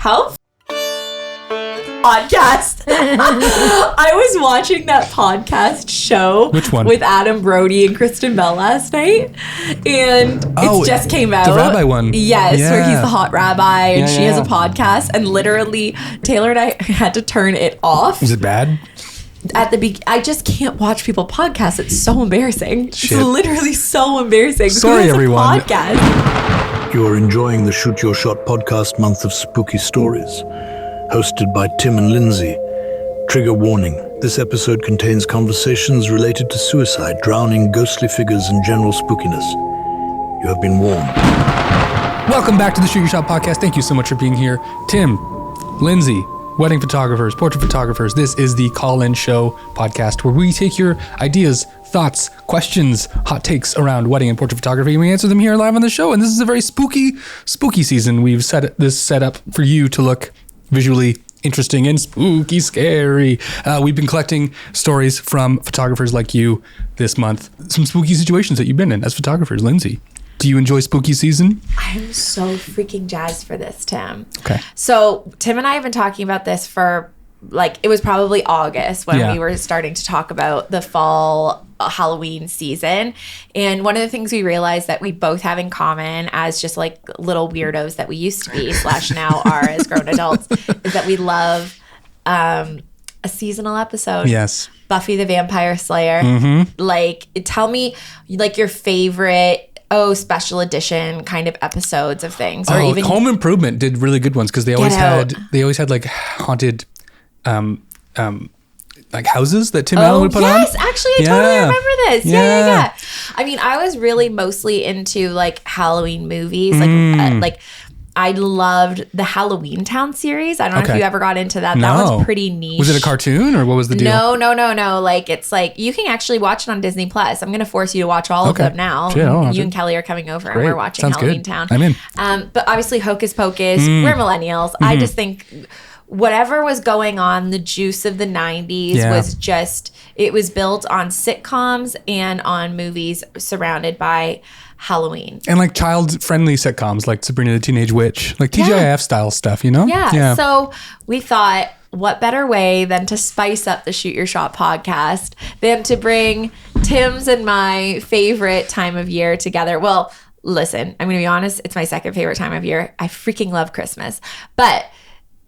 How podcast. I was watching that podcast show. Which one? With Adam Brody and Kristen Bell last night. And it just came out. The rabbi one. Yes, Yeah. where he's the hot rabbi and she has a yeah. podcast. And literally, Taylor and I had to turn it off. Is it bad? At the I just can't watch people podcast. It's so embarrassing. Shit. It's literally so embarrassing. Sorry, Who has a everyone. podcast? You are enjoying the Shoot Your Shot podcast month of spooky stories, hosted by Tim and Lindsay. Trigger warning, this episode contains conversations related to suicide, drowning, ghostly figures, and general spookiness. You have been warned. Welcome back to the Shoot Your Shot podcast. Thank you so much for being here. Tim, Lindsay, wedding photographers, portrait photographers. This is the call-in show podcast where we take your ideas, thoughts, questions, hot takes around wedding and portrait photography, and we answer them here live on the show. And this is a very spooky season. We've set this set up for you to look visually interesting and spooky scary. We've been collecting stories from photographers like you this month. Some spooky situations that you've been in as photographers. Lindsay, do you enjoy spooky season? I'm so freaking jazzed for this, Tim. Okay. So Tim and I have been talking about this for it was probably August when Yeah. we were starting to talk about the fall Halloween season. And one of the things we realized that we both have in common as just like little weirdos that we used to be / now are as grown adults is that we love a seasonal episode. Yes. Buffy the Vampire Slayer. Tell me your favorite special edition kind of episodes of things, or even Home Improvement did really good ones because they always Out. had like haunted like houses that Tim Allen would put on. Yes, actually, I totally remember this. Yeah. I mean, I was really mostly into like Halloween movies. I loved the Halloween Town series. I don't know if Okay. you ever got into that. No. That was pretty niche. Was it a cartoon or what was the deal? No. Like, it's like, you can actually watch it on Disney Plus. I'm going to force you to watch all of Okay. them now. Shit, I'll watch You it. and Kelly are coming over Great. and we're watching Sounds Halloween good. Town. I'm in. But obviously Hocus Pocus, we're millennials. I just think whatever was going on, the juice of the 90s was just, it was built on sitcoms and on movies surrounded by Halloween. And like child-friendly sitcoms like Sabrina the Teenage Witch, like TGIF style stuff, you know? Yeah. So we thought, what better way than to spice up the Shoot Your Shot podcast than to bring Tim's and my favorite time of year together. Well, listen, I'm going to be honest. It's my second favorite time of year. I freaking love Christmas. But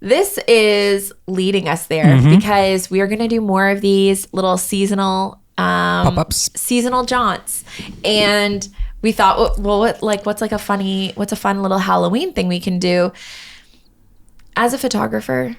this is leading us there because we are going to do more of these little seasonal Pop-ups. seasonal jaunts. And we thought, what's a fun little Halloween thing we can do? As a photographer,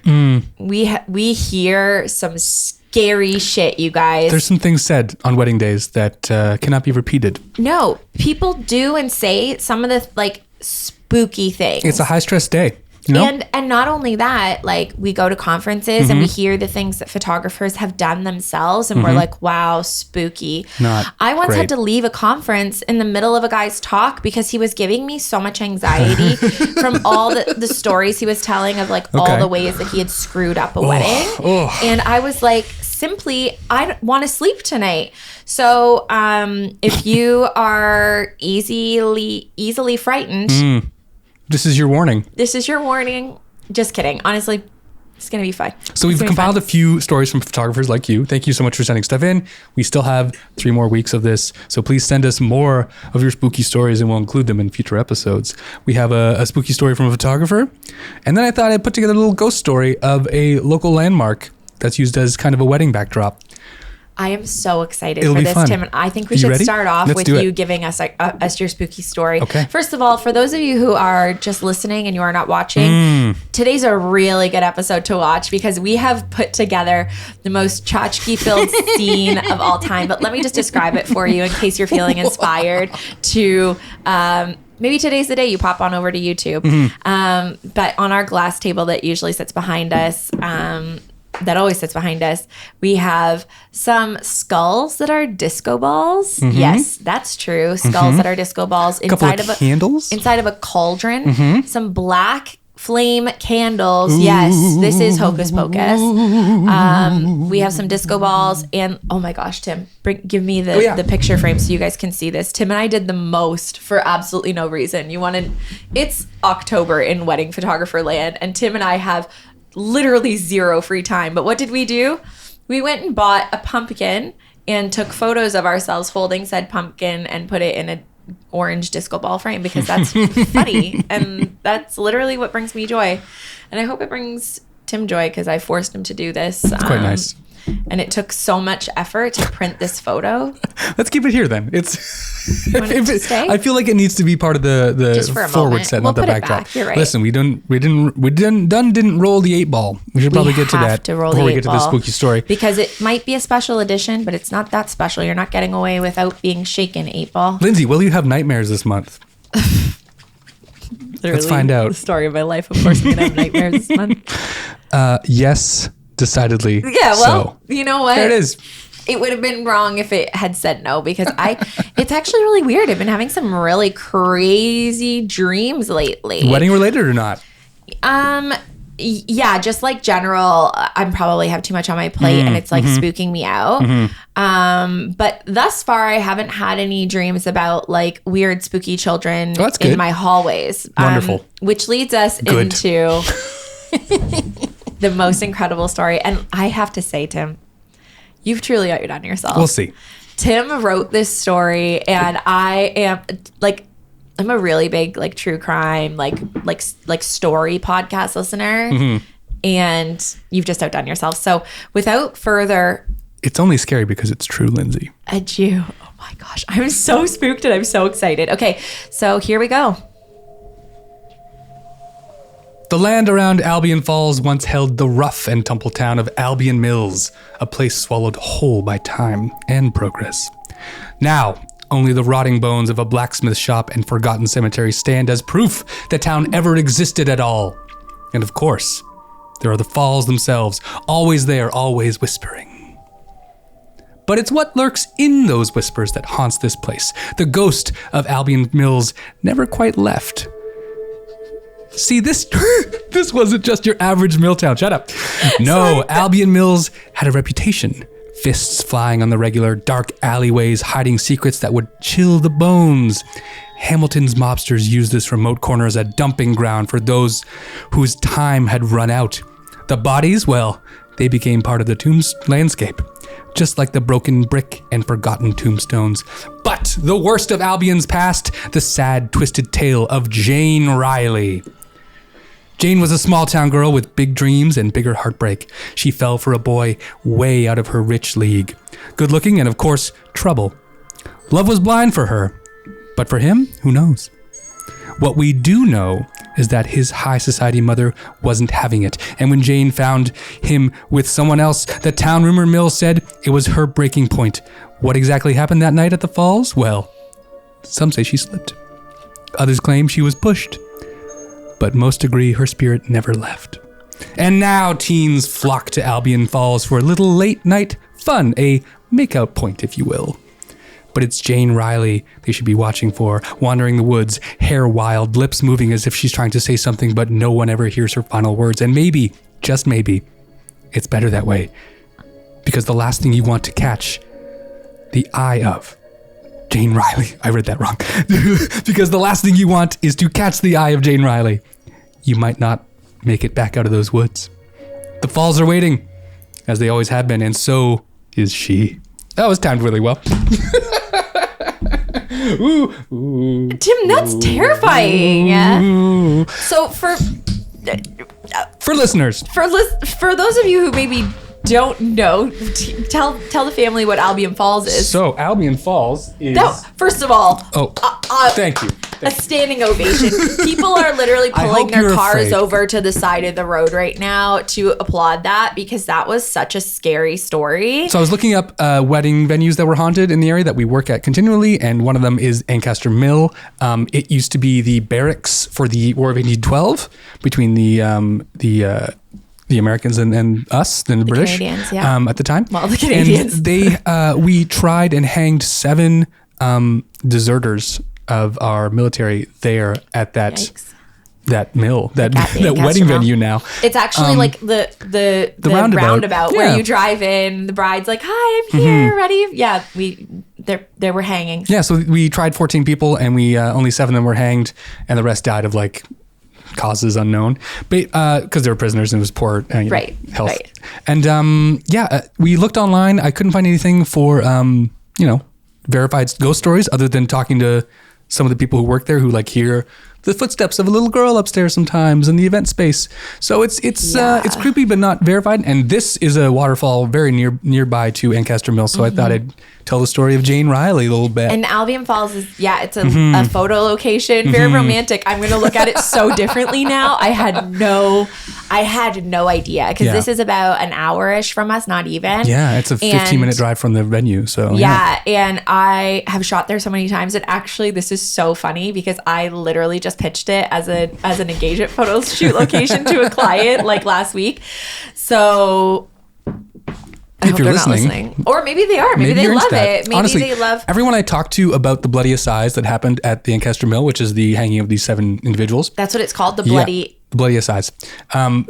we hear some scary shit, you guys. There's some things said on wedding days that cannot be repeated. No, people do and say some of the spooky things. It's a high-stress day, you know? And not only that, like, we go to conferences and we hear the things that photographers have done themselves and we're like, wow, spooky. I once had great. to leave a conference in the middle of a guy's talk because he was giving me so much anxiety from all the stories he was telling of all the ways that he had screwed up a wedding. And I was like, simply, I want to sleep tonight. So if you are easily frightened, This is your warning. this is your warning. Just kidding. Honestly, it's going to be fun. So we've compiled a few stories from photographers like you. Thank you so much for sending stuff in. We still have 3 more weeks of this. So please send us more of your spooky stories and we'll include them in future episodes. We have a spooky story from a photographer. And then I thought I'd put together a little ghost story of a local landmark that's used as kind of a wedding backdrop. I am so excited It'll for be this, fun. Tim. And I think we Are you should ready? start off Let's with do it. you giving us your spooky story. Okay. First of all, for those of you who are just listening and you are not watching, today's a really good episode to watch because we have put together the most tchotchke-filled scene of all time. But let me just describe it for you in case you're feeling inspired to... maybe today's the day you pop on over to YouTube. But on our glass table that usually sits behind us, that always sits behind us, we have some skulls that are disco balls. Yes, that's true. Skulls that are disco balls Couple inside of of candles? inside of a cauldron. Some black flame candles. Yes, this is hocus pocus. We have some disco balls, and oh my gosh, Tim, give me the picture frame so you guys can see this. Tim and I did the most for absolutely no reason. It's October in wedding photographer land, and Tim and I have literally zero free time. But what did we do? We went and bought a pumpkin and took photos of ourselves holding said pumpkin and put it in a orange disco ball frame because that's funny, and that's literally what brings me joy, and I hope it brings Tim joy because I forced him to do this. It's quite nice, and it took so much effort to print this photo. Let's keep it here then. I feel like it needs to be part of the forward set, not the backdrop. You're right. Listen, we didn't roll the 8 ball. We should probably get to that before we get to the spooky story, because it might be a special edition, but it's not that special. You're not getting away without being shaken, 8 ball. Lindsay, will you have nightmares this month? Let's find out. The story of my life. Of course, I'm gonna have nightmares this month. Yes, decidedly. Yeah. Well, you know what? There it is. It would have been wrong if it had said no, because it's actually really weird. I've been having some really crazy dreams lately. Wedding related or not? Yeah, just like general, I probably have too much on my plate and it's like spooking me out. But thus far, I haven't had any dreams about like weird, spooky children in my hallways. Wonderful. Which leads us into the most incredible story. And I have to say, Tim, you've truly outdone yourself. We'll see. Tim wrote this story, and I'm a really big like true crime, like story podcast listener, and you've just outdone yourself. So without further, it's only scary because it's true, Lindsay. Adieu. Oh my gosh, I'm so spooked and I'm so excited. Okay, so here we go. The land around Albion Falls once held the rough and tumble town of Albion Mills, a place swallowed whole by time and progress. Now, only the rotting bones of a blacksmith shop and forgotten cemetery stand as proof the town ever existed at all. And of course, there are the falls themselves, always there, always whispering. But it's what lurks in those whispers that haunts this place. The ghost of Albion Mills never quite left. See, this wasn't just your average mill town. Shut up. No, Albion Mills had a reputation. Fists flying on the regular, dark alleyways, hiding secrets that would chill the bones. Hamilton's mobsters used this remote corner as a dumping ground for those whose time had run out. The bodies, well, they became part of the tomb's landscape, just like the broken brick and forgotten tombstones. But the worst of Albion's past, the sad, twisted tale of Jane Riley. Jane was a small-town girl with big dreams and bigger heartbreak. She fell for a boy way out of her rich league. Good-looking and, of course, trouble. Love was blind for her. But for him, who knows? What we do know is that his high society mother wasn't having it. And when Jane found him with someone else, the town rumor mill said it was her breaking point. What exactly happened that night at the falls? Well, some say she slipped. Others claim she was pushed. But most agree her spirit never left. And now teens flock to Albion Falls for a little late night fun, a makeout point, if you will. But it's Jane Riley they should be watching for, wandering the woods, hair wild, lips moving as if she's trying to say something, but no one ever hears her final words. And maybe, just maybe, it's better that way. Because the last thing you want to catch, the eye of Jane Riley. I read that wrong. Because the last thing you want is to catch the eye of Jane Riley. You might not make it back out of those woods. The falls are waiting, as they always have been, and so is she. That was timed really well. Ooh, ooh, Tim, that's terrifying. Ooh. So for listeners, for those of you who maybe don't know, tell the family what Albion Falls is. So Albion Falls is... No, first of all... thank you. A standing ovation. People are literally pulling their cars over to the side of the road right now to applaud that, because that was such a scary story. So I was looking up wedding venues that were haunted in the area that we work at continually, and one of them is Ancaster Mill. It used to be the barracks for the War of 1812 between the Americans and us, then the British, Canadians, yeah. At the time. Well, the Canadians. And we tried and hanged 7 deserters of our military there at that. Yikes. that mill, that Ancaster wedding Mill. venue now. It's actually like the roundabout where you drive in. The bride's like, "Hi, I'm here, ready." Yeah, there were hangings. Yeah, so we tried 14 people, and we only 7 of them were hanged, and the rest died of like causes unknown, but because they were prisoners and it was poor health. Right. And we looked online. I couldn't find anything for verified ghost stories other than talking to some of the people who work there, who like hear the footsteps of a little girl upstairs sometimes in the event space. So it's creepy but not verified. And this is a waterfall very nearby to Ancaster Mill. So I thought I'd tell the story of Jane Riley a little bit. And Albion Falls is it's a photo location, very romantic. I'm going to look at it so differently now. I had no idea, because this is about an hour-ish from us, not even. Yeah, it's a 15-minute drive from the venue. So yeah, and I have shot there so many times. And actually, this is so funny because I literally just pitched it as an engagement photo shoot location to a client like last week. So I hope they're not listening. Or maybe they are. Maybe they love it. Maybe honestly, they love... Everyone I talked to about the bloody assize that happened at the Ancaster Mill, which is the hanging of these 7 individuals. That's what it's called, the bloody... Yeah, the bloody assize.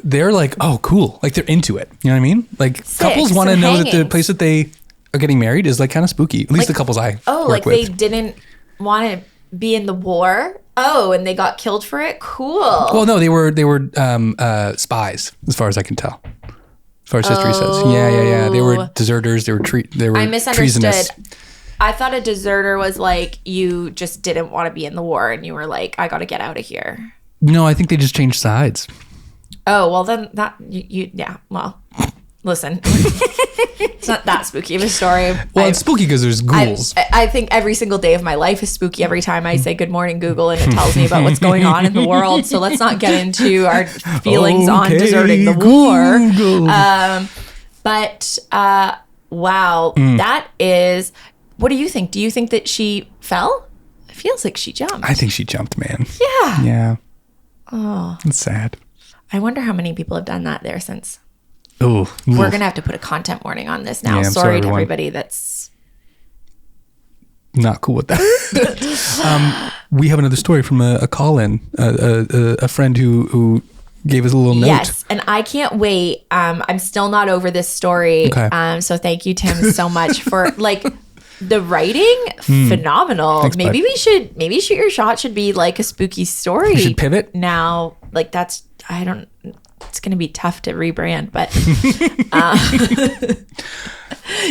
They're like, oh, cool. Like, they're into it. You know what I mean? Like, couples want to know that the place that they are getting married is like kind of spooky. At least the couples I work with. They didn't want to be in the war. Oh, and they got killed for it? Cool. Well, no, they were spies, as far as I can tell. As far as history says. Yeah. They were deserters. They were I misunderstood. treasonous. I thought a deserter was like you just didn't want to be in the war and you were like, I got to get out of here. No, I think they just changed sides. Oh, well then well, listen. It's not that spooky of a story. Well, it's spooky because there's ghouls. I think every single day of my life is spooky every time I say good morning Google and it tells me about what's going on in the world. So let's not get into our feelings on deserting the war. Wow, that is... What do you think? Do you think that she fell? It feels like she jumped. I think she jumped, man. Yeah. Yeah. Oh. It's sad. I wonder how many people have done that there since. Oh. We're going to have to put a content warning on this now. Yeah, sorry to everybody that's... Not cool with that. We have another story from a call-in, a friend who gave us a little note. Yes, and I can't wait. I'm still not over this story. Okay. So thank you, Tim, so much for the writing. Phenomenal. Thanks, maybe maybe Shoot Your Shot should be like a spooky story. We should pivot now. It's going to be tough to rebrand, but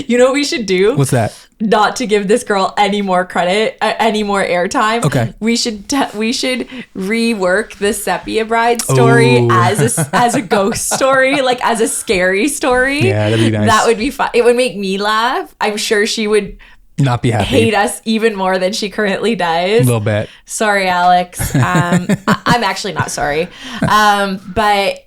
you know what we should do? What's that? Not to give this girl any more credit, any more airtime. Okay. We should rework the Sepia Bride story as a ghost story, like as a scary story. Yeah, that'd be nice. That would be fun. It would make me laugh. I'm sure she would not be happy. Hate us even more than she currently does. A little bit. Sorry, Alex. I'm actually not sorry. But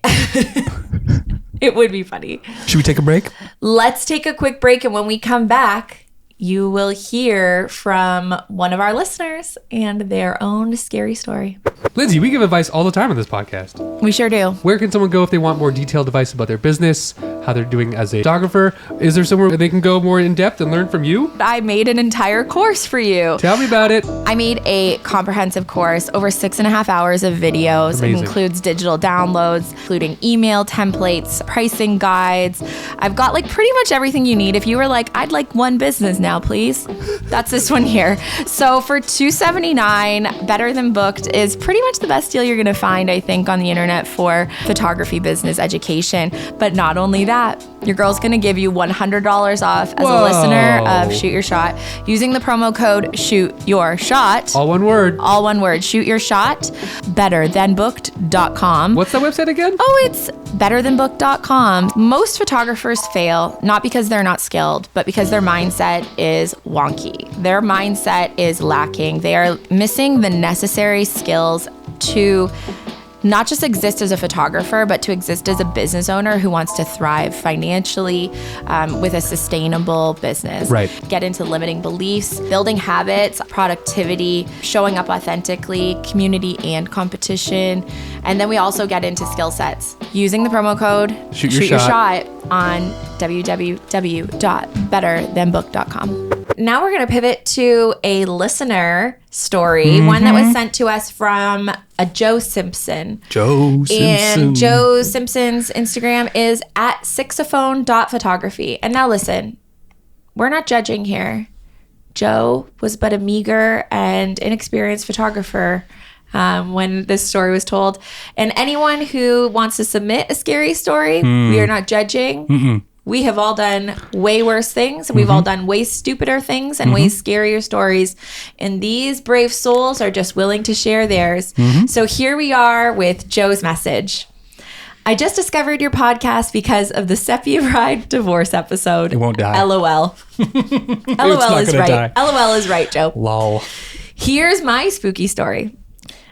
it would be funny. Should we take a break? Let's take a quick break. And when we come back, you will hear from one of our listeners and their own scary story. Lindsay, we give advice all the time on this podcast. We sure do. Where can someone go if they want more detailed advice about their business, how they're doing as a photographer? Is there somewhere they can go more in depth and learn from you? I made an entire course for you. Tell me about it. I made a comprehensive course, over 6.5 hours of videos. Amazing. It includes digital downloads, including email templates, pricing guides. I've got pretty much everything you need. If you were like, I'd like one business now, please. That's this one here. So for $279, Better Than Booked is pretty much the best deal you're going to find, I think, on the internet for photography business education. But not only that, your girl's going to give you $100 off as a listener of Shoot Your Shot using the promo code Shoot Your Shot. All one word. All one word. Shoot Your Shot. BetterThanBooked.com. What's the website again? Oh, it's BetterThanBooked.com. Most photographers fail, not because they're not skilled, but because their mindset is wonky. Their mindset is lacking. They are missing the necessary skills to not just exist as a photographer, but to exist as a business owner who wants to thrive financially with a sustainable business. Right. Get into limiting beliefs, building habits, productivity, showing up authentically, community and competition. And then we also get into skill sets. Using the promo code Shoot Your Shot on www.betterthanbook.com. Now we're going to pivot to a listener story, one that was sent to us from a Joe Simpson. And Joe Simpson's Instagram is at sixophone.photography. And now listen, we're not judging here. Joe was but a meager and inexperienced photographer when this story was told. And anyone who wants to submit a scary story, we are not judging. We have all done way worse things. We've all done way stupider things and way scarier stories. And these brave souls are just willing to share theirs. So here we are with Joe's message. I just discovered your podcast because of the Sepia Bride divorce episode. It won't die. LOL. LOL is right. LOL is right, Joe. Lol. Here's my spooky story.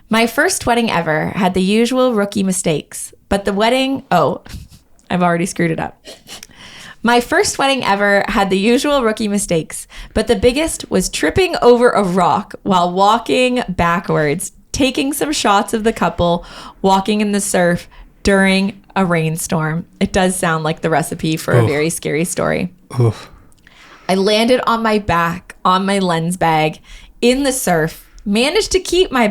My first wedding ever had the usual rookie mistakes, but the wedding... Oh, I've already screwed it up. My first wedding ever had the usual rookie mistakes, but the biggest was tripping over a rock while walking backwards, taking some shots of the couple walking in the surf during a rainstorm. It does sound like the recipe for a very scary story. I landed on my back on my lens bag in the surf, managed to keep my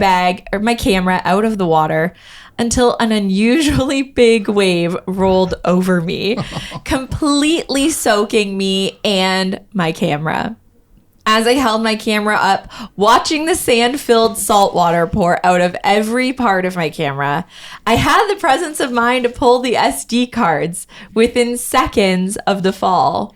camera out of the water until an unusually big wave rolled over me, completely soaking me and my camera. As I held my camera up, watching the sand-filled salt water pour out of every part of my camera, I had the presence of mind to pull the SD cards within seconds of the fall.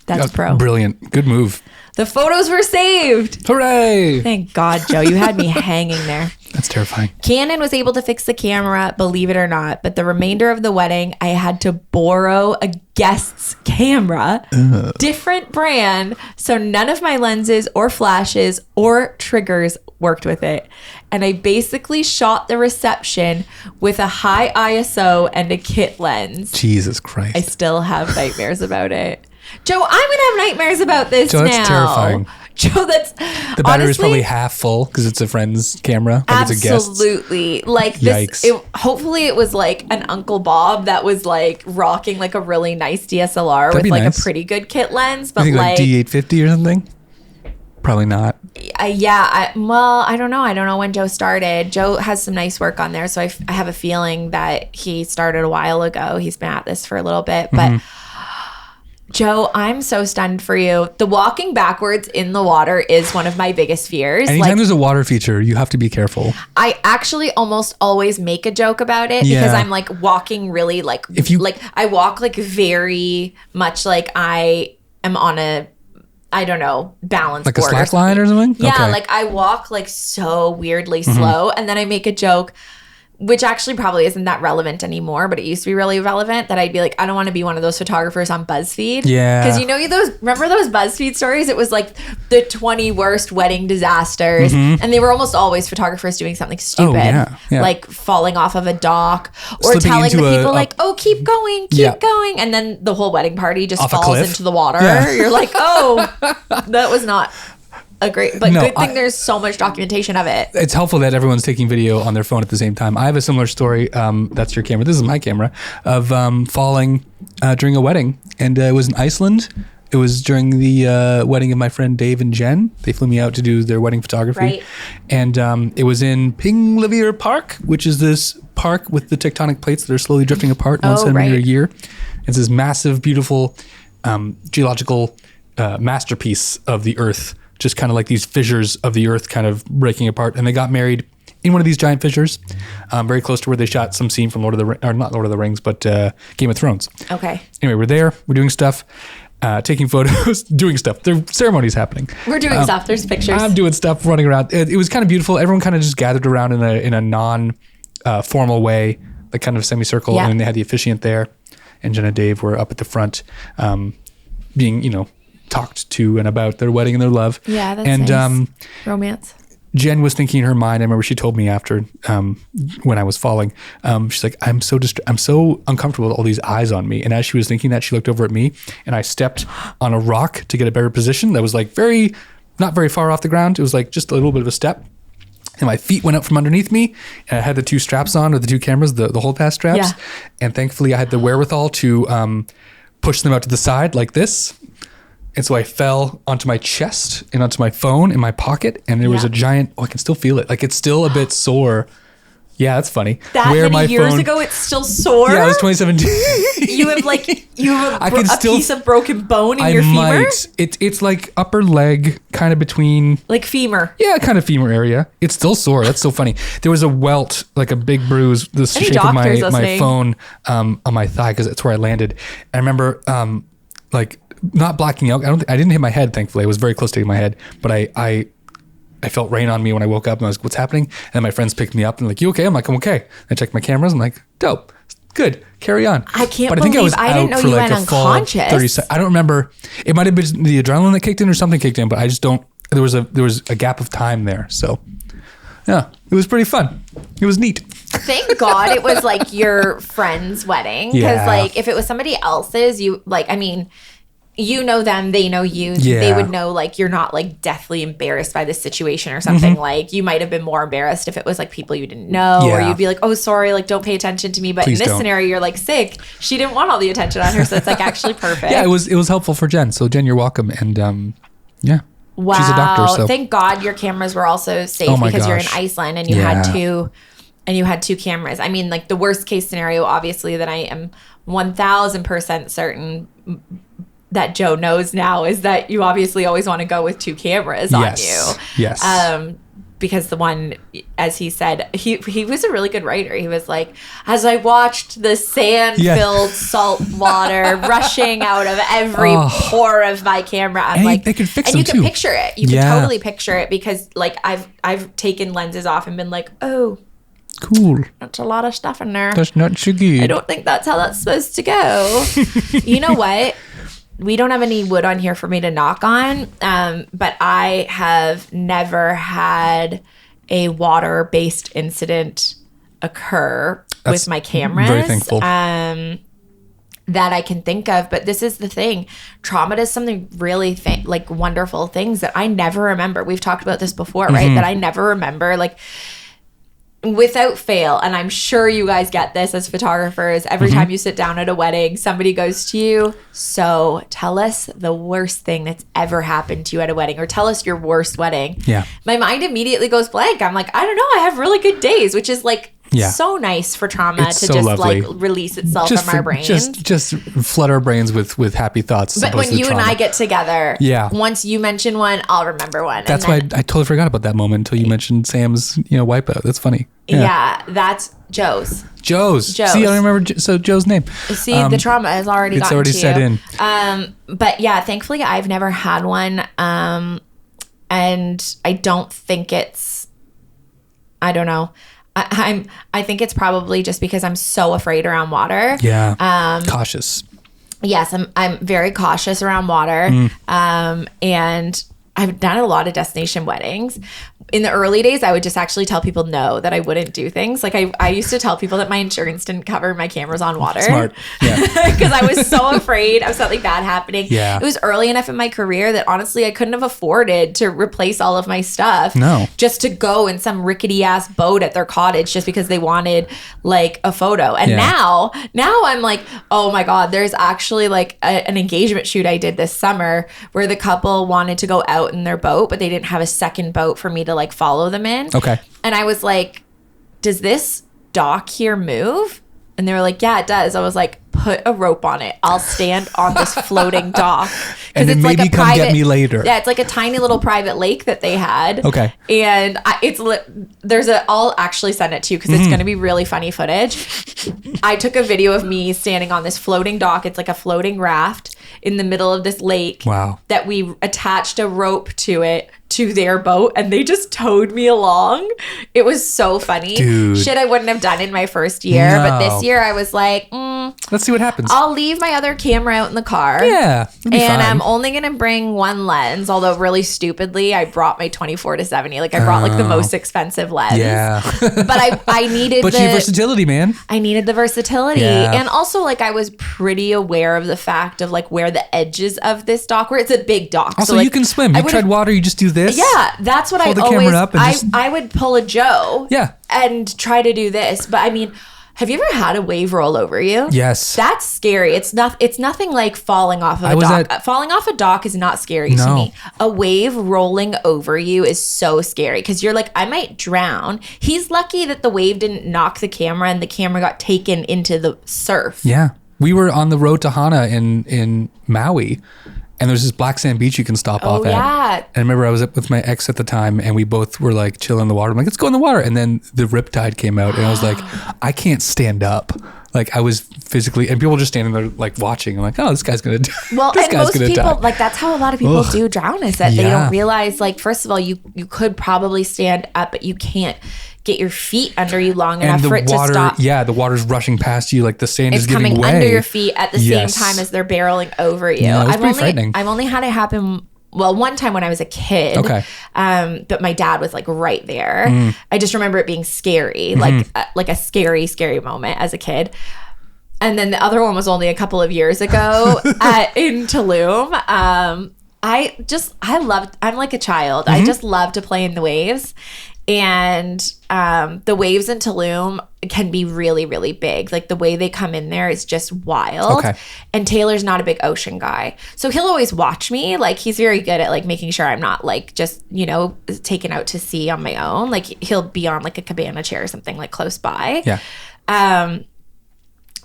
That's pro. Brilliant. Good move. The photos were saved. Hooray! Thank God, Joe. You had me hanging there. That's terrifying. Canon was able to fix the camera, believe it or not, but the remainder of the wedding, I had to borrow a guest's camera, different brand, so none of my lenses or flashes or triggers worked with it. And I basically shot the reception with a high ISO and a kit lens. Jesus Christ. I still have nightmares about it. Joe, I'm going to have nightmares about this now. That's terrifying. Joe, that's... The battery's probably half full because it's a friend's camera. Like it's a guest's. Absolutely. Like this, hopefully it was like an Uncle Bob that was like rocking like a really nice DSLR with like a pretty good kit lens. But like D850 or something? Probably not. I don't know. I don't know when Joe started. Joe has some nice work on there. So I have a feeling that he started a while ago. He's been at this for a little bit. But... Joe, I'm so stunned for you. The walking backwards in the water is one of my biggest fears. Anytime there's a water feature, you have to be careful. I actually almost always make a joke about it because I'm like walking really like, I walk like very much like I am on a, I don't know, balance like board. Like a slack line or something? Yeah, okay. like I walk like so weirdly slow and then I make a joke, which actually probably isn't that relevant anymore, but it used to be really relevant, that I'd be like, I don't want to be one of those photographers on BuzzFeed. Yeah. Because remember those BuzzFeed stories? It was like the 20 worst wedding disasters. And they were almost always photographers doing something stupid. Yeah. Like falling off of a dock or Slipping telling the people keep going, keep Yeah. going. And then the whole wedding party just Off a falls cliff? into the water. Yeah. You're like, that was not a great, but good thing there's so much documentation of it. It's helpful that everyone's taking video on their phone at the same time. I have a similar story. That's your camera. This is my camera of falling during a wedding, and it was in Iceland. It was during the wedding of my friend Dave and Jen. They flew me out to do their wedding photography, Right. And it was in Pingleveer Park, which is this park with the tectonic plates that are slowly drifting apart 1 centimeter a year. It's this massive, beautiful geological masterpiece of the Earth. Just kind of like these fissures of the earth kind of breaking apart. And they got married in one of these giant fissures, very close to where they shot some scene from not Lord of the Rings, but Game of Thrones. Okay. Anyway, we're there. We're doing stuff, taking photos, doing stuff. There are ceremonies happening. We're doing stuff. There's pictures. I'm doing stuff, running around. It was kind of beautiful. Everyone kind of just gathered around in a non-formal way, like kind of semicircle. Yeah. And they had the officiant there. And Jen and Dave were up at the front being, talked to and about their wedding and their love. Yeah, that's nice. Romance. Jen was thinking in her mind, I remember she told me after when I was falling, she's like, I'm so uncomfortable with all these eyes on me. And as she was thinking that, she looked over at me and I stepped on a rock to get a better position that was like not very far off the ground. It was like just a little bit of a step. and my feet went up from underneath me, and I had the 2 straps on, or the 2 cameras, the hold pass straps. Yeah. And thankfully I had the wherewithal to push them out to the side like this. And so I fell onto my chest and onto my phone in my pocket, and there was a giant, I can still feel it. Like, it's still a bit sore. Yeah, that's funny. That many years ago, it's still sore? Yeah, it was 2017. You have a piece of broken bone in your femur? It's like upper leg, kind of between... Like femur. Yeah, kind of femur area. It's still sore. That's so funny. There was a welt, like a big bruise, the shape of my phone on my thigh, because that's where I landed. I remember like not blacking out. I didn't hit my head, thankfully. I was very close to hitting my head, but I felt rain on me when I woke up, and I was like, what's happening? And then my friends picked me up and like, you okay? I'm like, I'm okay. I checked my cameras. I'm like, dope. Good. Carry on. I can't believe I didn't know you went unconscious. I don't remember. It might have been the adrenaline that kicked in or something kicked in, but I just don't. There was a gap of time there. So yeah, it was pretty fun. It was neat. Thank God it was like your friend's wedding. Because like if it was somebody else's, you know them, they know you. Yeah. They would know like you're not like deathly embarrassed by this situation or something. Like you might have been more embarrassed if it was like people you didn't know, or you'd be like, oh, sorry, like don't pay attention to me. But Please in this don't. scenario, you're like sick. She didn't want all the attention on her, so it's like actually perfect. Yeah, it was helpful for Jen. So Jen, you're welcome. And yeah. Wow. She's a doctor. So Thank God your cameras were also safe because you're in Iceland and you had two cameras. I mean, like the worst case scenario, obviously, that I am 1000% certain that Joe knows now is that you obviously always want to go with 2 cameras on you. Yes. Because the one, as he said, he was a really good writer. He was like, as I watched the sand-filled salt water rushing out of every pore of my camera, I'm like, they could fix and them you too. can picture it. You can totally picture it because like I've taken lenses off and been like, oh, cool. that's a lot of stuff in there. That's not so good. I don't think that's how that's supposed to go. You know what? We don't have any wood on here for me to knock on, but I have never had a water-based incident occur with my cameras. Very thankful. That I can think of. But this is the thing. Trauma does something really like wonderful things that I never remember. We've talked about this before, right? That I never remember. Like, without fail, and I'm sure you guys get this as photographers, every time you sit down at a wedding, somebody goes to you, so tell us the worst thing that's ever happened to you at a wedding, or tell us your worst wedding. Yeah. My mind immediately goes blank. I'm like, I don't know, I have really good days, which is like so nice for trauma It's to so just lovely. like release itself from our brains. Just flood our brains with happy thoughts. But when you and I get together, once you mention one, I'll remember one. That's why I totally forgot about that moment until you mentioned Sam's, wipeout. That's funny. Yeah, that's Joe's. See, I don't remember Joe's name. See, the trauma has already it's gotten already to set you. in. But yeah, thankfully I've never had one. And I don't think it's, I don't know. I think it's probably just because I'm so afraid around water. Yeah. Cautious. Yes, I'm very cautious around water. And I've done a lot of destination weddings. In the early days, I would just actually tell people no, that I wouldn't do things. Like I used to tell people that my insurance didn't cover my cameras on water. Smart. Yeah. Because I was so afraid of something bad happening. Yeah. It was early enough in my career that honestly I couldn't have afforded to replace all of my stuff. No. Just to go in some rickety ass boat at their cottage just because they wanted like a photo. And now I'm like, oh my God, there's actually like an engagement shoot I did this summer where the couple wanted to go out in their boat, but they didn't have a second boat for me to like follow them in. Okay. And I was like, does this dock here move? And they were like, yeah, it does. I was like, put a rope on it. I'll stand on this floating dock. And then it's maybe like come get me later. Yeah, it's like a tiny little private lake that they had. Okay. And I'll actually send it to you because it's going to be really funny footage. I took a video of me standing on this floating dock. It's like a floating raft in the middle of this lake. Wow. That we attached a rope to it, to their boat, and they just towed me along. It was so funny. Dude. Shit I wouldn't have done in my first year. No. But this year I was like, let's see what happens. I'll leave my other camera out in the car. Yeah. It'll be And fine. I'm only going to bring one lens, although really stupidly, I brought my 24-70. Like I brought like the most expensive lens. Yeah. But I needed But your versatility, man. I needed the versatility. Yeah. And also like I was pretty aware of the fact of like where the edges of this dock were. It's a big dock. Also, so, like, you can swim. You tread water, you just do this. Yeah, that's what Hold I the always, camera up and just... I would pull a Joe. Yeah. And try to do this. But I mean, have you ever had a wave roll over you? Yes. That's scary. It's nothing like falling off of a dock. Falling off a dock is not scary to me. A wave rolling over you is so scary because you're like, I might drown. He's lucky that the wave didn't knock the camera and the camera got taken into the surf. Yeah. We were on the road to Hana in Maui, and there's this black sand beach you can stop off at. Yeah. And I remember I was up with my ex at the time, and we both were like chilling in the water. I'm like, let's go in the water. And then the riptide came out, and I was like, I can't stand up. Like I was physically, and people were just standing there like watching. I'm like, oh, this guy's gonna die. Well, this and guy's most gonna people die. like that's how a lot of people do drown is that they don't realize. Like, first of all, you could probably stand up, but you can't get your feet under you long enough for it to stop. Yeah, the water's rushing past you, like the sand It's is giving coming way under your feet at the same time as they're barreling over you. Yeah, it was pretty frightening. I've only had it happen. Well, one time when I was a kid. Okay. But my dad was like right there. I just remember it being scary, like a scary, scary moment as a kid. And then the other one was only a couple of years ago in Tulum. I'm like a child. I just love to play in the waves. And the waves in Tulum can be really, really big. Like the way they come in there is just wild. Okay. And Taylor's not a big ocean guy. So he'll always watch me. Like he's very good at like making sure I'm not like just, taken out to sea on my own. Like he'll be on like a cabana chair or something like close by. Yeah.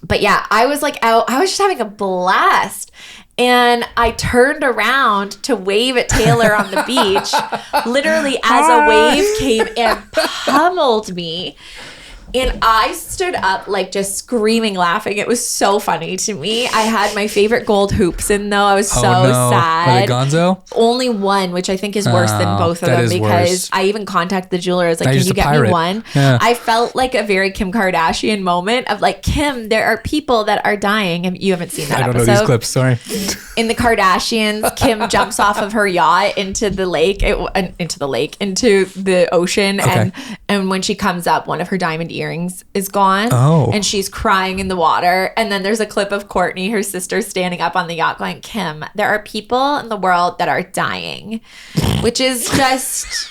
But yeah, I was like out, I was just having a blast. And I turned around to wave at Taylor on the beach, literally as a wave came and pummeled me. And I stood up like just screaming, laughing. It was so funny to me. I had my favorite gold hoops in though. I was so sad. Are they gonzo? Only one, which I think is worse than both of them because worse. I even contacted the jeweler. I was like, Now can you get me one? Yeah. I felt like a very Kim Kardashian moment of like, Kim, there are people that are dying. And you haven't seen that episode. I don't know these clips, sorry. In the Kardashians, Kim jumps off of her yacht into the ocean. Okay. And when she comes up, one of her diamond earrings is gone. Oh. And she's crying in the water. And then there's a clip of Courtney, her sister, standing up on the yacht going, Kim, there are people in the world that are dying. Which is just...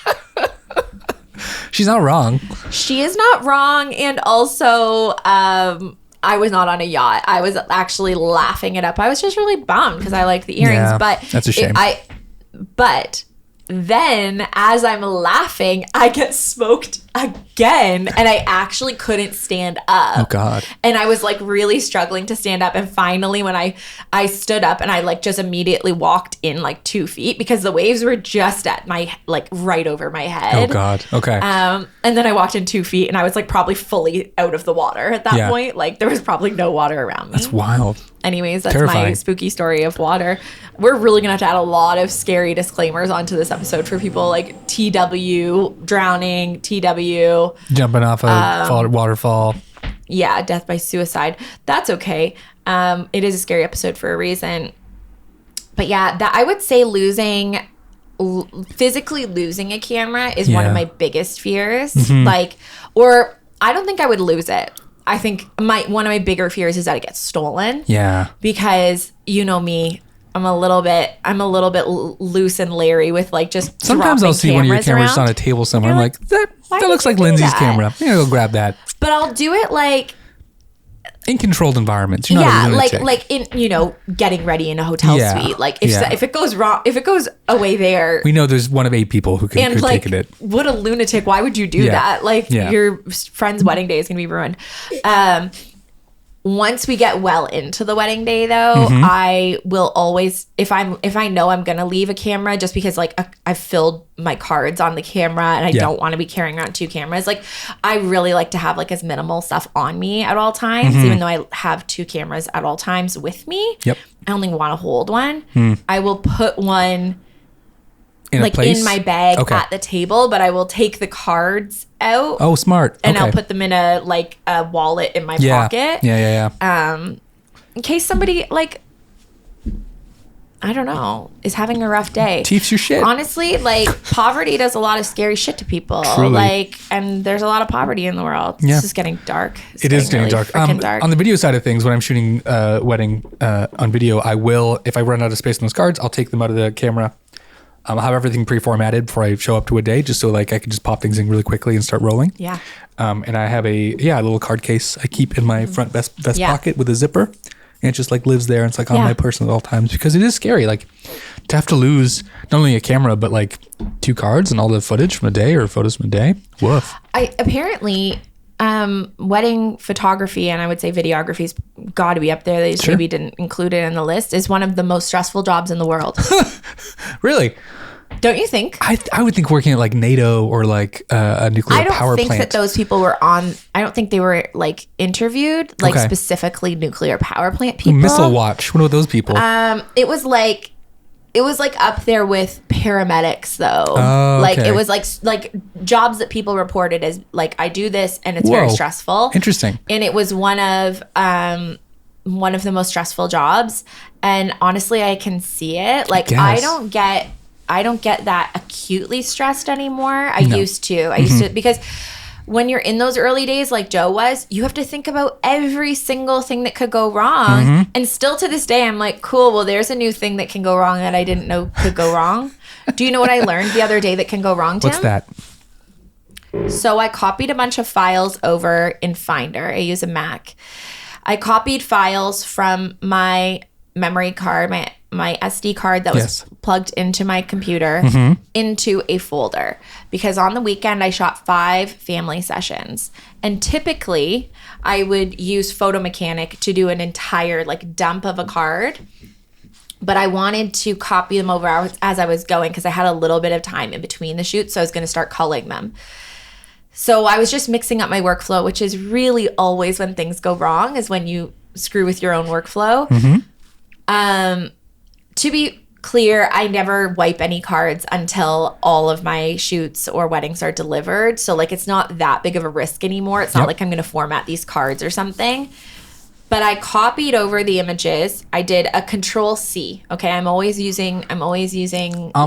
She's not wrong. She is not wrong. And also... I was not on a yacht. I was actually laughing it up. I was just really bummed because I liked the earrings. Yeah, but that's a shame. But then as I'm laughing, I get smoked again and I actually couldn't stand up. Oh God. And I was like really struggling to stand up. And finally when I stood up and I like just immediately walked in like 2 feet because the waves were just at my like right over my head. Oh God. Okay. And then I walked in 2 feet and I was like probably fully out of the water at that point. Like there was probably no water around me. That's wild. Anyways, that's Terrifying. my spooky story of water. We're really going to have to add a lot of scary disclaimers onto this episode for people like TW, drowning, TW. Jumping off a waterfall. Yeah, death by suicide. That's okay. It is a scary episode for a reason. But yeah, that I would say physically losing a camera is one of my biggest fears. Mm-hmm. Or I don't think I would lose it. I think one of my bigger fears is that it gets stolen. Yeah. Because you know me, I'm a little bit loose and leery with like just sometimes I'll see one of your cameras around. On a table somewhere. I'm like, that did looks you like do Lindsay's that? camera. I'm gonna go grab that. But I'll do it like in controlled environments. You're not a lunatic. like in getting ready in a hotel suite. Like if it goes wrong, if it goes away there, we know there's one of 8 people who can take it. What a lunatic! Why would you do that? Like your friend's wedding day is gonna be ruined. Once we get well into the wedding day though, I will always, if I know I'm going to leave a camera just because like I've filled my cards on the camera and I don't want to be carrying around 2 cameras. Like I really like to have like as minimal stuff on me at all times, even though I have 2 cameras at all times with me. Yep. I only want to hold one. I will put one in my bag at the table, but I will take the cards out. Oh, smart. And I'll put them in a wallet in my pocket. Yeah. In case somebody I don't know, is having a rough day. Teach your shit. Honestly, like poverty does a lot of scary shit to people. Truly. Like, and there's a lot of poverty in the world. Yeah. It's just getting dark. It is getting really dark. freaking dark. On the video side of things, when I'm shooting wedding on video, I will, if I run out of space on those cards, I'll take them out of the camera. I'll have everything pre-formatted before I show up to a day, just so like I can just pop things in really quickly and start rolling. Yeah. And I have a little card case I keep in my front vest pocket with a zipper. And it just like lives there. And it's like on my person at all times, because it is scary. Like to have to lose not only a camera, but like 2 cards and all the footage from a day or photos from a day. Woof. Apparently, wedding photography, and I would say videography's got to be up there. They just maybe didn't include it in the list, is one of the most stressful jobs in the world. Really? Don't you think? I would think working at like NATO or like a nuclear power plant. I don't think that those people were on. I don't think they were like interviewed, like specifically nuclear power plant people. Missile Watch. What about those people? It was like up there with paramedics though. Oh, like okay. it was like jobs that people reported as like, I do this and it's very stressful. Interesting. And it was one of the most stressful jobs. And honestly, I can see it. Like I don't get that acutely stressed anymore. I used to, because when you're in those early days, like Joe was, you have to think about every single thing that could go wrong. And still to this day, I'm like, cool, well, there's a new thing that can go wrong that I didn't know could go wrong. Do you know what I learned the other day that can go wrong, Tim? What's that? So I copied a bunch of files over in Finder. I use a Mac. I copied files from my memory card, my SD card that was plugged into my computer into a folder, because on the weekend I shot 5 family sessions, and typically I would use Photo Mechanic to do an entire like dump of a card, but I wanted to copy them over as I was going, because I had a little bit of time in between the shoots, so I was going to start culling them. So I was just mixing up my workflow, which is really always when things go wrong, is when you screw with your own workflow. To be clear, I never wipe any cards until all of my shoots or weddings are delivered. So like, it's not that big of a risk anymore. It's not like I'm going to format these cards or something. But I copied over the images. I did a Control-C. Okay, I'm always using On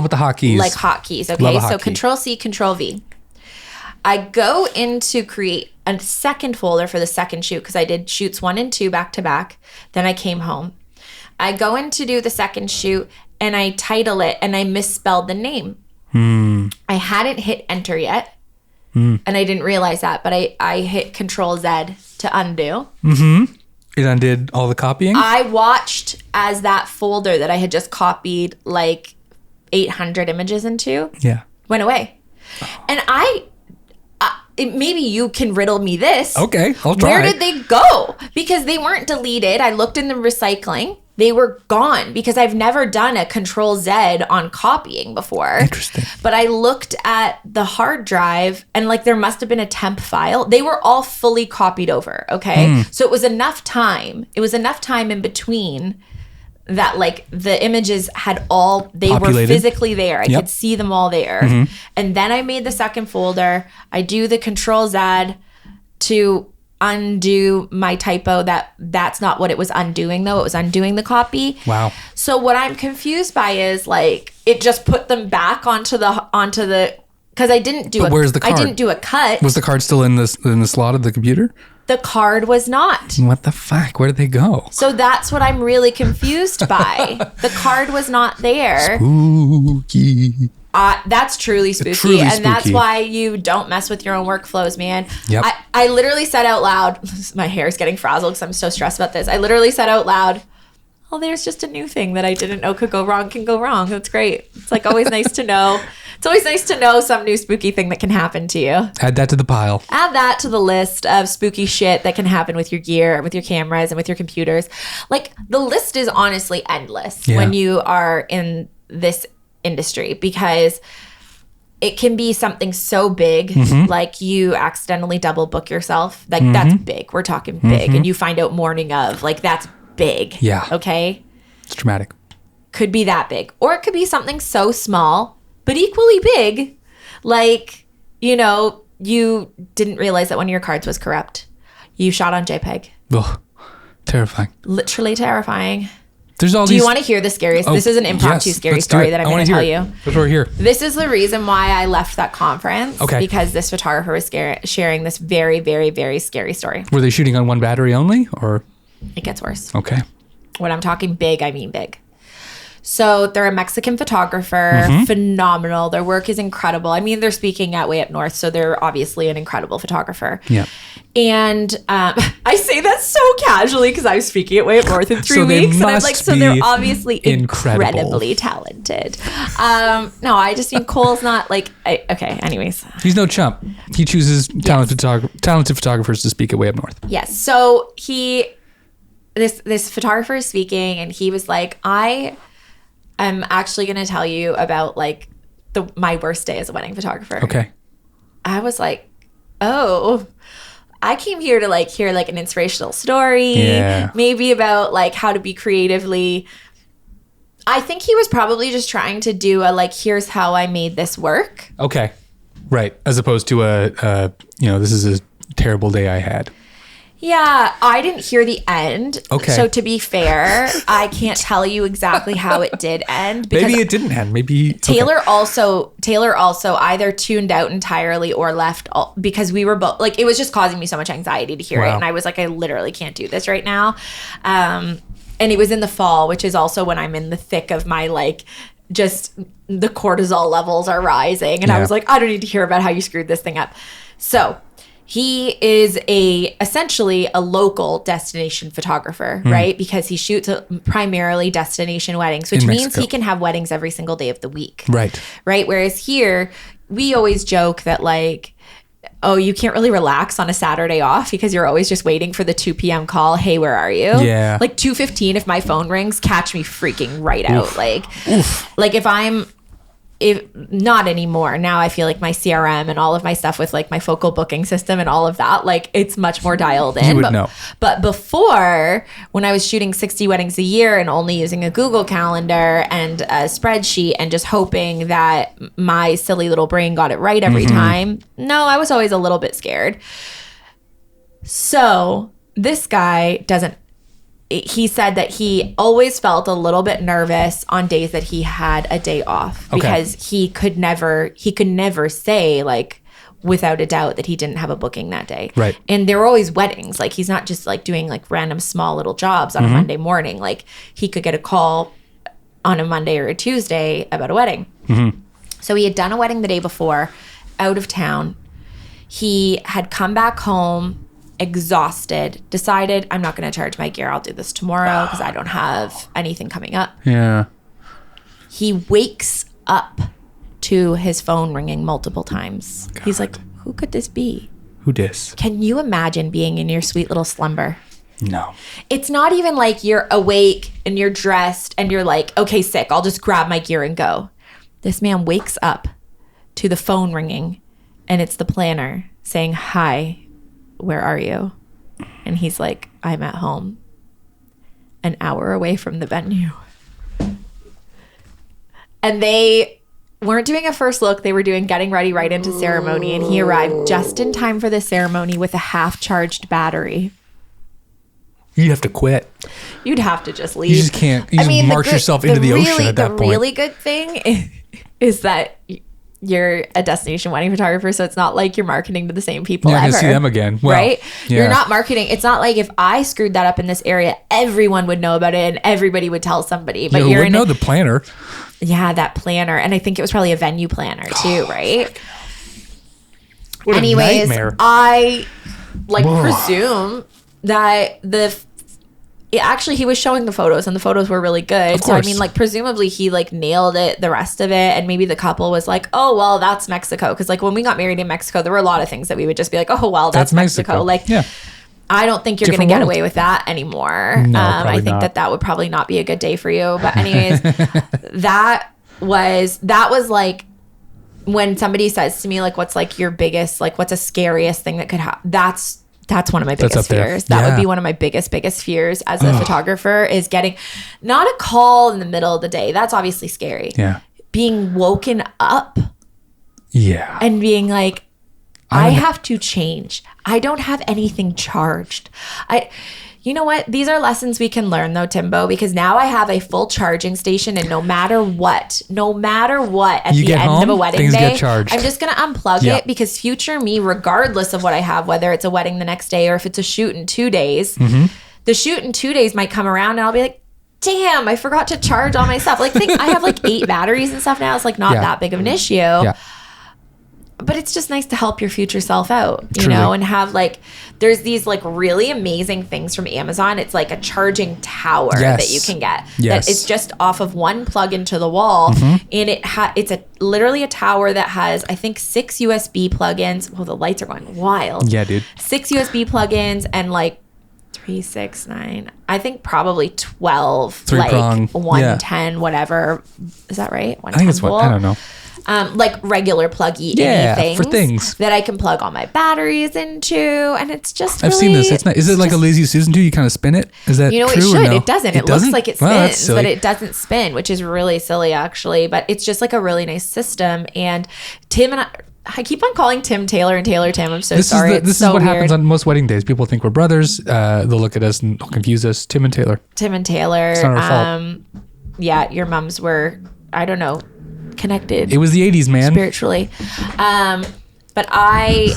with the hotkeys. like hotkeys. Okay, Love a so hotkey. Control-C, Control-V. I go in to create a second folder for the second shoot, because I did shoots 1 and 2 back to back. Then I came home. I go in to do the second shoot and I title it and I misspelled the name. I hadn't hit enter yet. And I didn't realize that, but I hit Control-Z to undo. It undid all the copying? I watched as that folder that I had just copied like 800 images into went away. And maybe you can riddle me this. Okay, I'll try. Where did they go? Because they weren't deleted. I looked in the recycling. They were gone, because I've never done a Control-Z on copying before. Interesting. But I looked at the hard drive and like there must have been a temp file. They were all fully copied over, okay? So it was enough time. It was enough time in between that like the images had they Populated. were physically there. I could see them all there. And then I made the second folder. I do the Control-Z to undo my typo. That's not what it was undoing though. It was undoing the copy. Wow. So what I'm confused by is like it just put them back onto the because I didn't do where's the card? I didn't do a cut. Was the card still in the slot of the computer? The card was not. What the fuck? Where did they go? So that's what I'm really confused by. The card was not there. Spooky. That's truly spooky. Truly and spooky. That's why you don't mess with your own workflows, man. Yep. I literally said out loud, my hair is getting frazzled because I'm so stressed about this. I literally said out loud, oh, there's just a new thing that I didn't know could go wrong. That's great. It's like always nice to know. It's always nice to know some new spooky thing that can happen to you. Add that to the pile. Add that to the list of spooky shit that can happen with your gear, with your cameras, and with your computers. Like, the list is honestly endless when you are in this industry, because it can be something so big, like you accidentally double book yourself. Like, that's big. We're talking big. And you find out morning of, like, that's big. Yeah. Okay? It's traumatic. Could be that big. Or it could be something so small, but equally big. Like, you know, you didn't realize that one of your cards was corrupt. You shot on JPEG. Ugh. Terrifying. Literally terrifying. There's all Do these. you want to hear the scariest? This is an impromptu yes, scary let's do story it. that I'm I going wanna to tell hear you. it. That's what we're here. This is the reason why I left that conference. Okay. Because this photographer was sharing this very, very, very scary story. Were they shooting on one battery only, or? It gets worse. Okay. When I'm talking big, I mean big. So they're a Mexican photographer, Mm-hmm. phenomenal. Their work is incredible. I mean, they're speaking at Way Up North, so they're obviously an incredible photographer. Yeah. And I say that so casually because I was speaking at Way Up North in 3 So they weeks. And I'm must like, so they're be obviously incredible. incredibly talented. No, I just mean Cole's not like, okay, anyways. He's no chump. He chooses talented photographers to speak at Way Up North. Yes. So this photographer is speaking and he was like, I'm actually going to tell you about like my worst day as a wedding photographer. Okay. I was like, oh, I came here to like hear like an inspirational story, maybe about like how to be creatively. I think he was probably just trying to do a like, here's how I made this work. Okay. Right. As opposed to this is a terrible day I had. Yeah, I didn't hear the end. Okay. So to be fair, I can't tell you exactly how it did end. Because Maybe it didn't end. Maybe Taylor also either tuned out entirely or left because we were both like, it was just causing me so much anxiety to hear it. And I was like, I literally can't do this right now. And it was in the fall, which is also when I'm in the thick of my like, just the cortisol levels are rising. And I was like, I don't need to hear about how you screwed this thing up. So he is essentially a local destination photographer, right? Because he shoots primarily destination weddings, which means he can have weddings every single day of the week. Right. Right. Whereas here, we always joke that like, oh, you can't really relax on a Saturday off because you're always just waiting for the 2 p.m. call. Hey, where are you? Yeah. Like 2:15, if my phone rings, catch me freaking right out. Like if not anymore. Now I feel like my CRM and all of my stuff with like my focal booking system and all of that, like it's much more dialed in. You would know. But before, when I was shooting 60 weddings a year and only using a Google Calendar and a spreadsheet and just hoping that my silly little brain got it right every time, no, I was always a little bit scared. So this guy he said that he always felt a little bit nervous on days that he had a day off because he could never say like without a doubt that he didn't have a booking that day. Right. And there were always weddings. Like he's not just like doing like random small little jobs on a Monday morning. Like he could get a call on a Monday or a Tuesday about a wedding. So he had done a wedding the day before out of town. He had come back home exhausted, decided I'm not going to charge my gear. I'll do this tomorrow because I don't have anything coming up. Yeah. He wakes up to his phone ringing multiple times. God. He's like, who could this be? Who dis? Can you imagine being in your sweet little slumber? No. It's not even like you're awake and you're dressed and you're like, okay, sick. I'll just grab my gear and go. This man wakes up to the phone ringing and it's the planner saying, hi, where are you? And he's like, I'm at home, an hour away from the venue. And they weren't doing a first look. They were getting ready right into ceremony. And he arrived just in time for the ceremony with a half-charged battery. You have to quit. You'd have to just leave. You just can't. You just march yourself into the ocean at that point. The really good thing is that you're a destination wedding photographer, so it's not like you're marketing to the same people ever. I can see them again. Well, right? Yeah. You're not marketing. It's not like if I screwed that up in this area, everyone would know about it and everybody would tell somebody. But you would know the planner. Yeah, that planner. And I think it was probably a venue planner too, right? What Anyways, a nightmare. I presume that actually he was showing the photos and the photos were really good. So I mean, like presumably he like nailed it, the rest of it, and maybe the couple was like, oh well, that's Mexico, because like when we got married in Mexico, there were a lot of things that we would just be like, oh well, that's Mexico. Like, yeah. I don't think you're going to get away with that anymore. No, I think that would probably not be a good day for you. But anyways, that was like when somebody says to me like, what's like your biggest, like what's the scariest thing that could happen? That's one of my biggest fears. That would be one of my biggest fears as a photographer, is getting not a call in the middle of the day. That's obviously scary. Yeah. Being woken up. Yeah. And being like, I have to change. I don't have anything charged. You know what? These are lessons we can learn though, Timbo, because now I have a full charging station, and no matter what, at You the get end home, of a wedding things day, get charged. I'm just going to unplug Yeah. it, because future me, regardless of what I have, whether it's a wedding the next day or if it's a shoot in 2 days, the shoot in 2 days might come around and I'll be like, damn, I forgot to charge all my stuff. Like, I have like 8 batteries and stuff now. It's like not Yeah. that big of an issue. Yeah. But it's just nice to help your future self out, you Truly. know, and have like, there's these like really amazing things from Amazon. It's like a charging tower Yes. that you can get. Yes. That is just off of one plug into the wall. And it's literally a tower that has, I think, 6 USB plugins. Well, the lights are going wild. Yeah, dude. 6 USB plugins and like 3, 6, 9. I think probably 12. 3-prong. Like 110, whatever. Is that right? I think it's what, I don't know. Like regular pluggy Yeah, things for things. that I can plug all my batteries into, and it's just I've seen this. It's not. Is it like a lazy Susan too? You kind of spin it. Is that you know, true it should. or no? It doesn't. It looks like it Wow, that's spins, silly. but it doesn't spin, which is really silly actually. But it's just like a really nice system. And Tim and I keep on calling Tim Taylor and Taylor Tim. I'm so sorry. This is what happens on most wedding days. People think we're brothers. They'll look at us and they'll confuse us. Tim and Taylor. Tim and Taylor. It's not our fault. Yeah, your mums were, I don't know, connected. It was the 80s, man. Spiritually. But I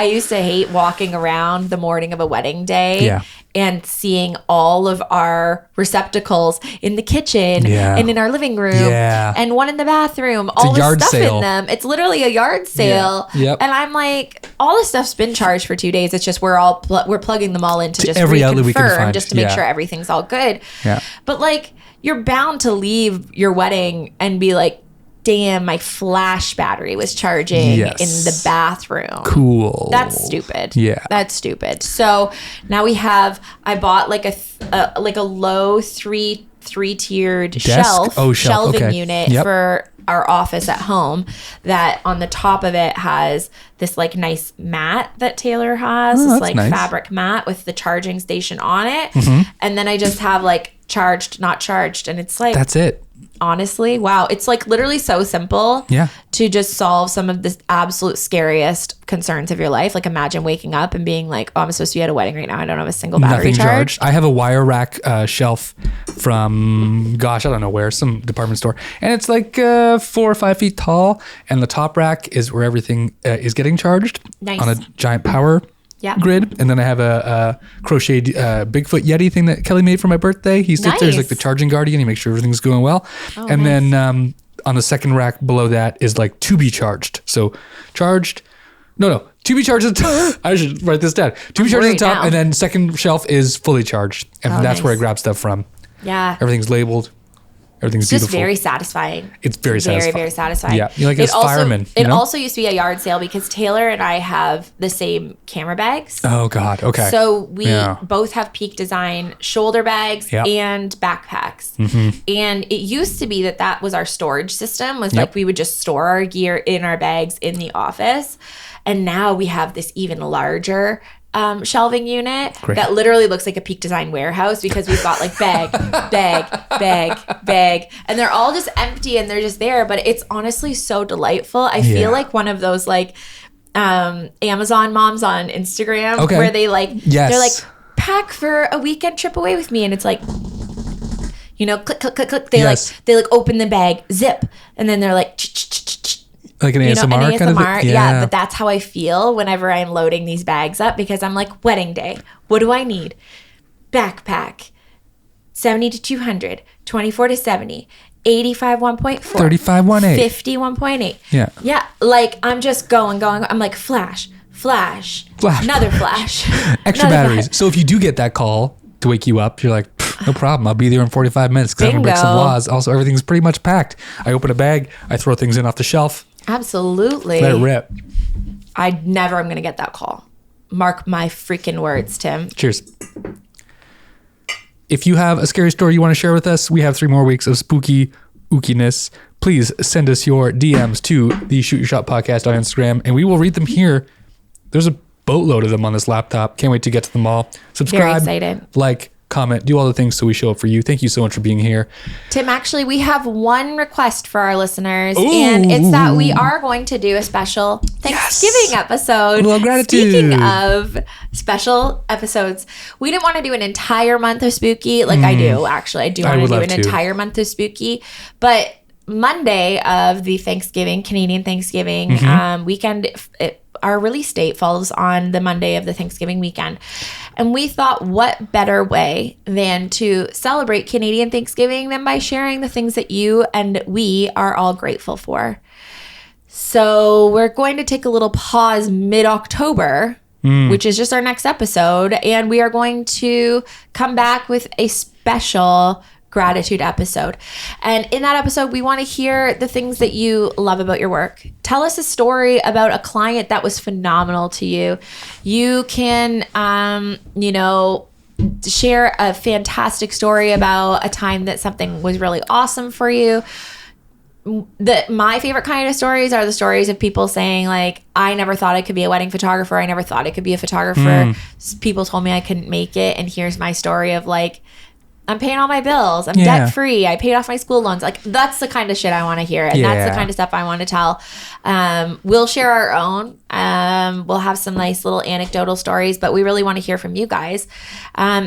used to hate walking around the morning of a wedding day Yeah. and seeing all of our receptacles in the kitchen Yeah. and in our living room Yeah. and one in the bathroom, all a the yard stuff sale. in them. It's literally a yard sale. Yeah. Yep. And I'm like, all this stuff's been charged for 2 days. It's just we're plugging them all into just every outlet we can reconfirm, find. just to make Yeah. sure everything's all good. Yeah. But like, you're bound to leave your wedding and be like, damn, my flash battery was charging Yes. in the bathroom. Cool. That's stupid. Yeah. That's stupid. So now I bought like a low three-tiered Desk? shelving okay. unit Yep. for our office at home, that on the top of it has this like nice mat that Taylor has, this that's like nice. fabric mat with the charging station on it. And then I just have like charged, not charged. And it's like, That's it. honestly, wow, it's like literally so simple Yeah. to just solve some of the absolute scariest concerns of your life. Like, imagine waking up and being like, oh, I'm supposed to be at a wedding right now, I don't have a single battery Nothing charged. I have a wire rack shelf from, gosh, I don't know where, some department store. And it's like 4 or 5 feet tall. And the top rack is where everything is getting charged Nice. on a giant power Yeah. grid. And then I have a crocheted Bigfoot Yeti thing that Kelly made for my birthday. He sits there as like Nice. the charging guardian. He makes sure everything's going well. Oh, and nice. then on the second rack below that is like to be charged. So charged. No. To be charged at the top. I should write this down. To be charged at the worried top. now. And then second shelf is fully charged. And Oh, that's where I nice. grab stuff from. Yeah. Everything's labeled. Everything's It's just beautiful. very satisfying. It's very satisfying. Very satisfying. Yeah. You're like this fireman. It you know? also used to be a yard sale because Taylor and I have the same camera bags. Oh, God. Okay. So we Yeah. both have Peak Design shoulder bags Yep. and backpacks. And it used to be that was our storage system, was Yep. like we would just store our gear in our bags in the office. And now we have this even larger shelving unit Great. that literally looks like a Peak Design warehouse, because we've got like bag, and they're all just empty and they're just there. But it's honestly so delightful. I Yeah. feel like one of those like Amazon moms on Instagram, Okay. where they like Yes. they're like, pack for a weekend trip away with me, and it's like, you know, click, they Yes. like open the bag, zip, and then they're like like an you know, ASMR, an kind of ASMR, thing? yeah. But that's how I feel whenever I'm loading these bags up, because I'm like, wedding day, what do I need? Backpack, 70 to 200, 24 to 70, 85 1.4, 35 1.8. 50 1.8. Yeah. Yeah, like I'm just going. I'm like, flash, another flash, Extra another batteries. flash. So if you do get that call to wake you up, you're like, no problem. I'll be there in 45 minutes because I'm going to break some Bingo. laws. Also, everything's pretty much packed. I open a bag. I throw things in off the shelf. Absolutely. Let it rip. I never am going to get that call. Mark my freaking words, Tim. Cheers. If you have a scary story you want to share with us, we have 3 more weeks of spooky ookiness. Please send us your DMs to the Shoot Your Shot podcast on Instagram, and we will read them here. There's a boatload of them on this laptop. Can't wait to get to them all. Subscribe, excited. like, comment, do all the things so we show up for you. Thank you so much for being here. Tim, actually, we have one request for our listeners, and it's that we are going to do a special Thanksgiving episode. Well, gratitude. Speaking of special episodes, we didn't want to do an entire month of spooky. Like I do, actually. I do want to do an entire month of spooky. But Monday of the Canadian Thanksgiving weekend, our release date falls on the Monday of the Thanksgiving weekend. And we thought, what better way than to celebrate Canadian Thanksgiving than by sharing the things that you and we are all grateful for. So we're going to take a little pause mid-October, which is just our next episode. And we are going to come back with a special gratitude episode. And in that episode, we want to hear the things that you love about your work. Tell us a story about a client that was phenomenal to you. You can, share a fantastic story about a time that something was really awesome for you. My favorite kind of stories are the stories of people saying, like, I never thought I could be a wedding photographer. I never thought I could be a photographer. People told me I couldn't make it. And here's my story of, like, I'm paying all my bills. I'm debt free. I paid off my school loans. Like, that's the kind of shit I want to hear. And that's the kind of stuff I want to tell. We'll share our own. We'll have some nice little anecdotal stories, but we really want to hear from you guys.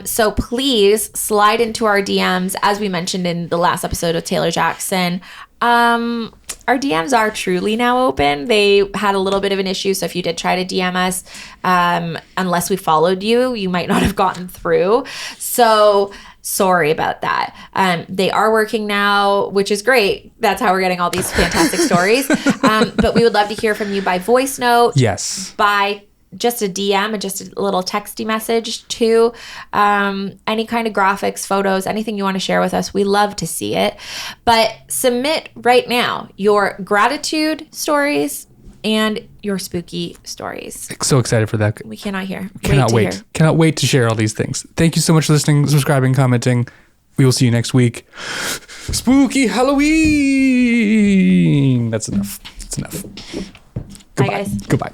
So please slide into our DMs. As we mentioned in the last episode of Taylor Jackson, our DMs are truly now open. They had a little bit of an issue. So if you did try to DM us, unless we followed you, you might not have gotten through. So sorry about that. They are working now, which is great. That's how we're getting all these fantastic stories. But we would love to hear from you by voice note. Yes. By just a DM and just a little texty message to any kind of graphics, photos, anything you want to share with us. We love to see it. But submit right now your gratitude stories and your spooky stories. So excited for that. We cannot wait. Cannot wait to share all these things. Thank you so much for listening, subscribing, commenting. We will see you next week. Spooky Halloween. That's enough. Bye, guys. Goodbye.